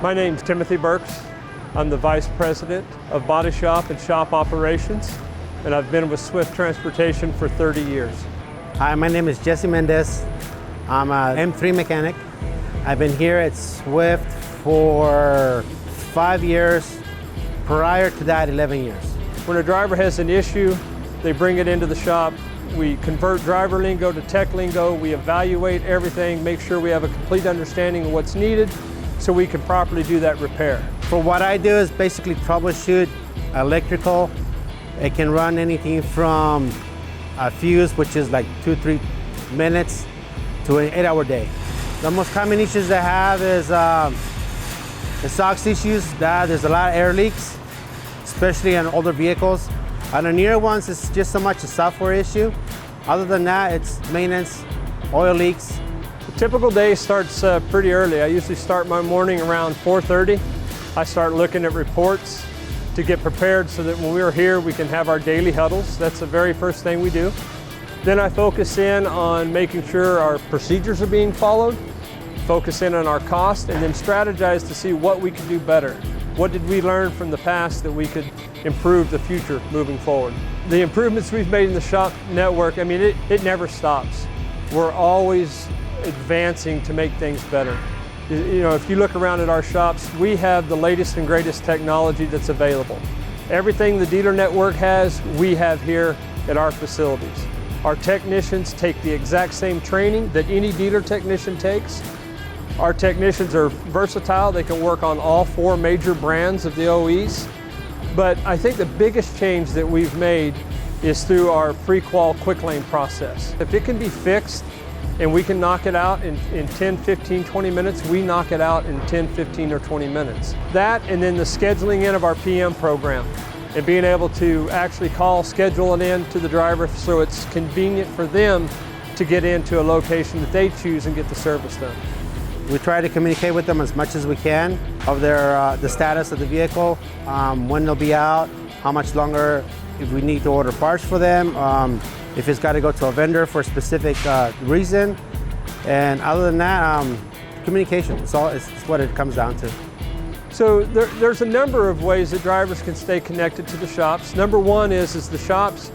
My name's Timothy Burks. I'm the Vice President of Body Shop and Shop Operations, and I've been with Swift Transportation for 30 years. Hi, my name is Jesse Mendez. I'm an M3 mechanic. I've been here at Swift for 5 years. Prior to that, 11 years. When a driver has an issue, they bring it into the shop. We convert driver lingo to tech lingo. We evaluate everything, make sure we have a complete understanding of what's needed so we can properly do that repair. For what I do is basically troubleshoot electrical. It can run anything from a fuse, which is like 2-3 minutes, to an 8-hour day. The most common issues I have is the SOX issues. There's a lot of air leaks, especially on older vehicles. On the newer ones, it's just so much a software issue. Other than that, it's maintenance, oil leaks. A typical day starts pretty early. I usually start my morning around 4:30. I start looking at reports to get prepared so that when we're here, we can have our daily huddles. That's the very first thing we do. Then I focus in on making sure our procedures are being followed, focus in on our cost, and then strategize to see what we can do better. What did we learn from the past that we could improve the future moving forward? The improvements we've made in the shop network, I mean, it never stops. We're always advancing to make things better. You know, if you look around at our shops, we have the latest and greatest technology that's available. Everything the dealer network has, we have here at our facilities. Our technicians take the exact same training that any dealer technician takes. Our technicians are versatile. They can work on all 4 major brands of the OEs. But I think the biggest change that we've made is through our pre-qual quick lane process. If it can be fixed and we can knock it out in 10, 15, 20 minutes, we knock it out in 10, 15, or 20 minutes. That, and then the scheduling in of our PM program and being able to actually schedule it in to the driver so it's convenient for them to get into a location that they choose and get the service done. We try to communicate with them as much as we can of the status of the vehicle, when they'll be out, how much longer, if we need to order parts for them, if it's got to go to a vendor for a specific reason. And other than that, communication, it's what it comes down to. So there's a number of ways that drivers can stay connected to the shops. Number one is the shops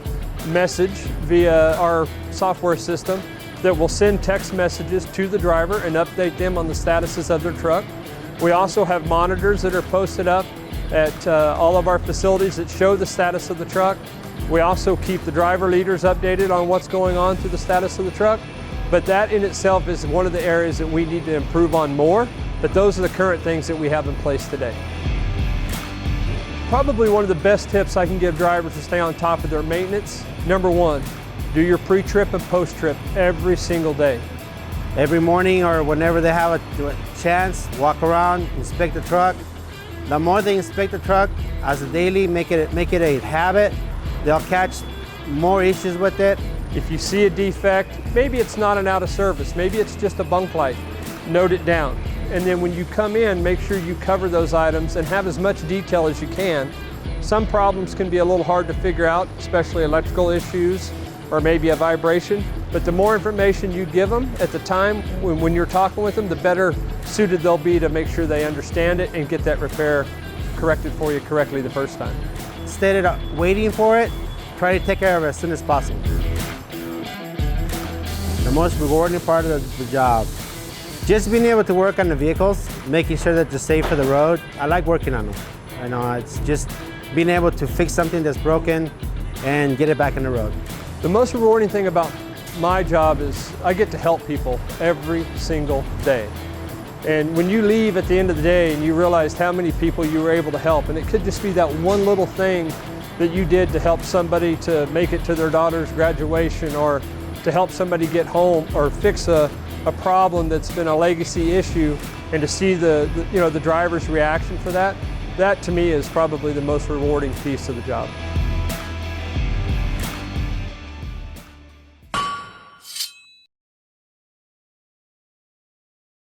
message via our software system that will send text messages to the driver and update them on the statuses of their truck. We also have monitors that are posted up at all of our facilities that show the status of the truck. We also keep the driver leaders updated on what's going on through the status of the truck. But that in itself is one of the areas that we need to improve on more, but those are the current things that we have in place today. Probably one of the best tips I can give drivers to stay on top of their maintenance. Number one, do your pre-trip and post-trip every single day. Every morning or whenever they have a chance, walk around, inspect the truck. The more they inspect the truck as a daily, make it a habit, they'll catch more issues with it. If you see a defect, maybe it's not an out of service, maybe it's just a bunk light, note it down. And then when you come in, make sure you cover those items and have as much detail as you can. Some problems can be a little hard to figure out, especially electrical issues or maybe a vibration, but the more information you give them at the time when you're talking with them, the better suited they'll be to make sure they understand it and get that repair corrected for you correctly the first time. Instead of waiting for it, try to take care of it as soon as possible. The most rewarding part of the job, just being able to work on the vehicles, making sure that they're safe for the road. I like working on them. I know it's just being able to fix something that's broken and get it back on the road. The most rewarding thing about my job is I get to help people every single day. And when you leave at the end of the day and you realize how many people you were able to help, and it could just be that one little thing that you did to help somebody to make it to their daughter's graduation, or to help somebody get home, or fix a problem that's been a legacy issue, and to see the driver's reaction for that, that to me is probably the most rewarding piece of the job.